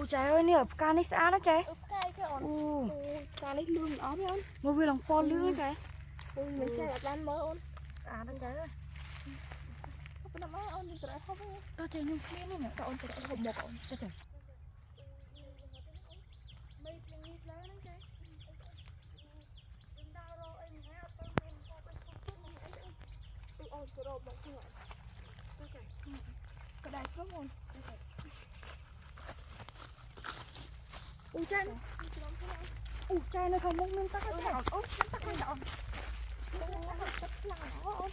Trời ơi, nè, ca này xa đó trời. Ca này lương ó đấy. Ngồi về lòng pon lương trời. Mình sẽ là ban mới ôn. Xa đó trời ơi. Không có nói ôn trời không. Đó trời nhưng kia này nè, Ôn trời không một ôn. đó trời. Mày đi lấy nó trời. Ôn trời một cái loại. Đó trời. Cái đài không ôn. Trời. Trời nó không muốn nâng tắc hết trời. Tắc cái đòn. Tắc là nó ôn.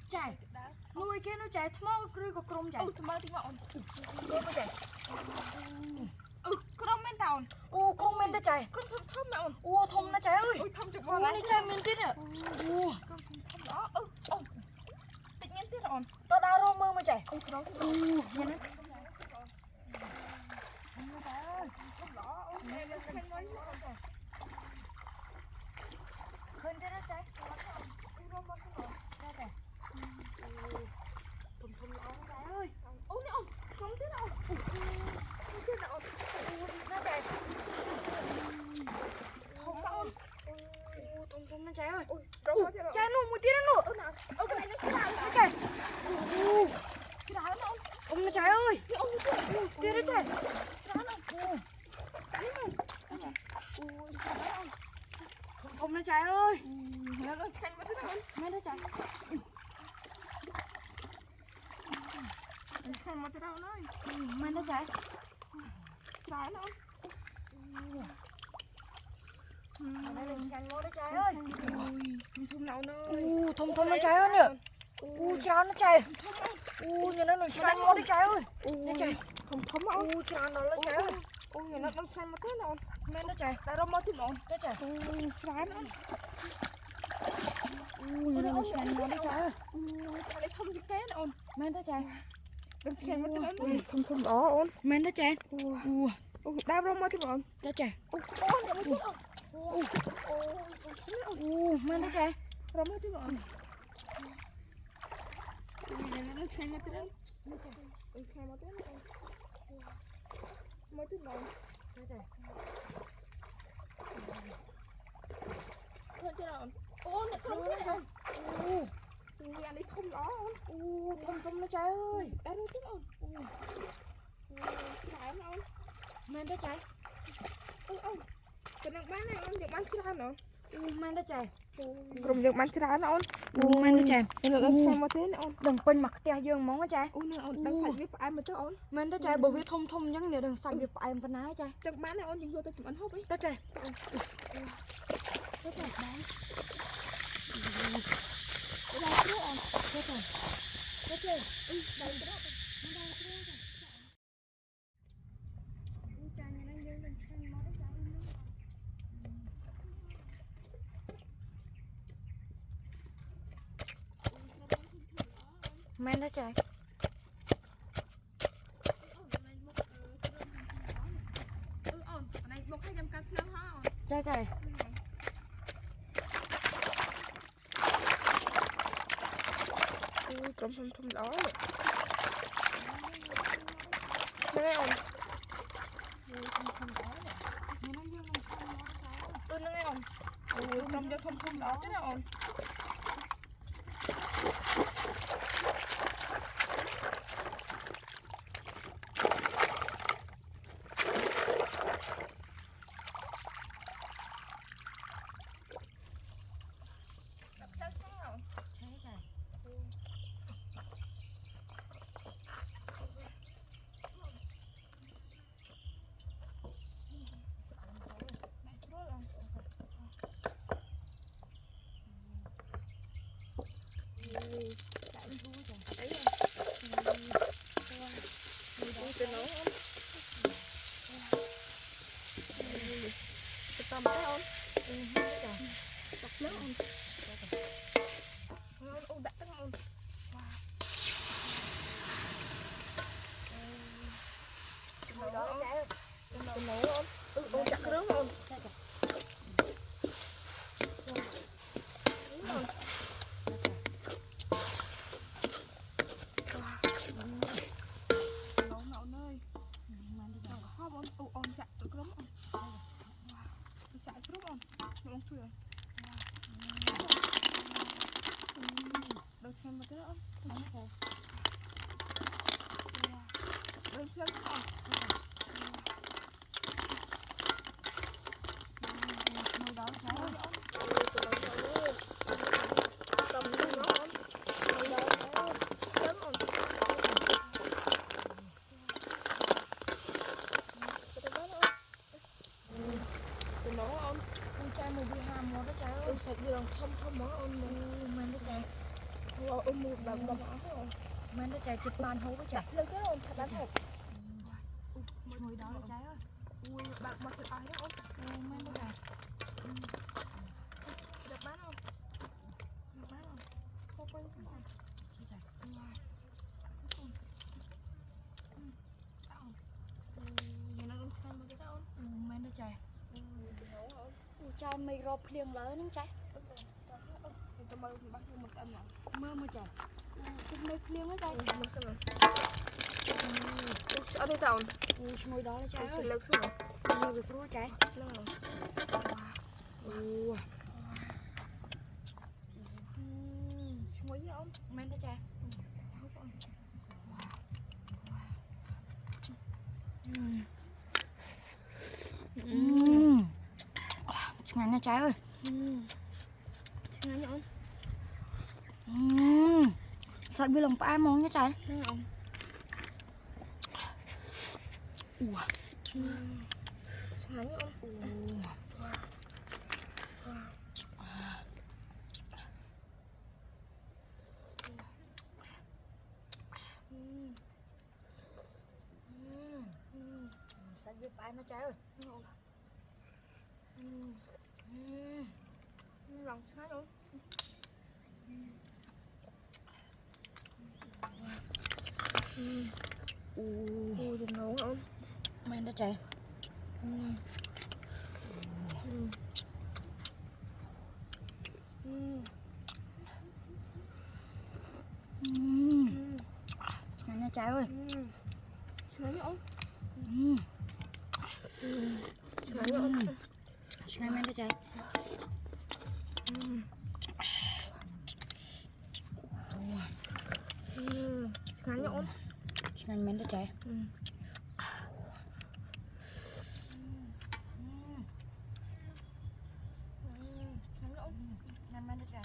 Trời. Nuôi kia nó chạy thmao rưỡi có crom chạy. Thầm thì mà ôn. Nuôi nó chạy. Không men tàu. Con men ta chạy. Con thơm mà ôn. Thông nó chạy ơi. Thơm chụp Ôi này chạy men tít nè. Thơm đó. Tự nhiên tiết ôn. Tao đau rô mơ mà chạy. Đó. Nhìn nó. Khơi ra chạy. Thùng nó chạy ơi. Ôi nè ôn. Không tiết ôn. Không tiết ôn. Nó chạy. Không mà ôn. Thùng nó chạy ơi. Chạy nó một tí nữa. Cái này nó chạy. Nó chạy. Chạy nó ôn. Ông nó chạy ơi. Tí nó chạy. Thùng nó chạy ơi. Nó chạy mà thế nào ôn. Mấy nó chạy. Chạy mà thế nào ơi. Mấy nó chạy. Chạy nó. Đây là nhanh nó chạy ơi. Thùng nào nó. Thùng nó chạy ơi nè. Chào nó chạy. Nhìn nó nhanh nó chạy ơi. Nó chạy. Không mà ôn. Chào nó chạy ơi. Nhìn nó chạy mà thế nào. Mấy nó chạy. Tại đâu mà thế nào. Nó chạy. Chạy nó. Nhìn nó nhanh nó chạy ơi. Chạy không gì cái nào. Mấy nó chạy. Đừng chạy mà thế nào. Thùng đó ôn. Mấy nó chạy. Đau đâu mà thế nào. Nó chạy. Mấy nó chạy. Đâu mà thế nào. Nó chạy mà thế nào. Chạy mà thế nào. Mới thế nào. Nó chạy. Thôi thế nào. Nè không thế nào. Nghe đi không đó. Thùng nó chạy ơi. Đau đâu thế nào. Chạy nó. Mấy nó chạy. Cái năng bán này ôn được bán chira nữa. Mấy nó chạy. Cùng được bán chira nó ôn. Mấy nó chạy. Nó chạy mà thế ôn. Đừng quên mặt tia dương món á chạy. Nè ôn đang sạch với ai mà tới ôn. Mấy nó chạy bởi vì thông nhắn nè đừng sạch với ai mà nái chạy. Chẳng bán này ôn nhưng vô tôi chụp ảnh hộp ấy. Nó chạy. Nó chạy bán. Đây trước ôn. Nó chạy. Nó chạy. Đây trước. Men nó chạy. Này 1-200 cân phim hả ôn. Chạy chạy. Trong thùng đó. Đây ôn. Nó nghe ôn. Trong cho thùng đó thế nào ôn. Tầm cái ôn. Chọc nước ôn. Ôn đặt cái ôn. Đó chạy ôn. Ôn chặt cái nước ôn. nó on trai mù bị hàm món đó trái ơi. sạch đường thâm món on Men đó trái. một bằng bằng nó Men đó trái chụp bàn hố đó trái. lên cái on thật đáng thật Ngồi đó đó trái ơi. ui bạn mặc cái áo đó Men đó trái. đẹp bán không không quên cái này Trái trái. giờ nó xem một cái đó Men đó trái. nấu không Trai mày rộp liền lớn đúng trái. tao mơ bắt một ăn nào Mơ mà trái. Mày liền đó trái. một xem nào ở đây tao Ngồi đó đó trái ơi. lực xuống nào Ngồi về phía trái. muối với ông Men đó trái. Ngon nha trái ơi. ngon nhá Sao biết lòng ba món nha trái. ông ngon nhá ông Sao biết ba nó trái ơi. lòng trái luôn ui đừng nấu ông Men đó trái. Ngon nha trái ơi. ngon nhá ông Ngon nha ông. Ngon men đó trái. ngon nhá ông Ngon men đó trái. Ngon men đó trái.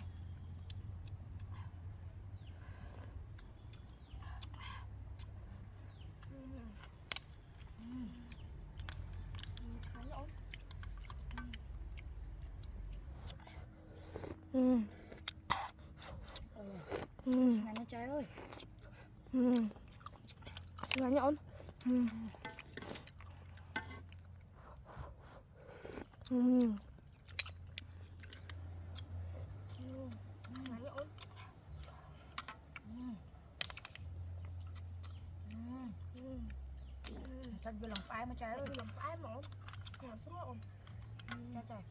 Ngon nha trái ơi. ngon nhá ông Sao biết lòng ba mà trái ơi. lòng ái mà ông ngồi xuống ông Trái trái.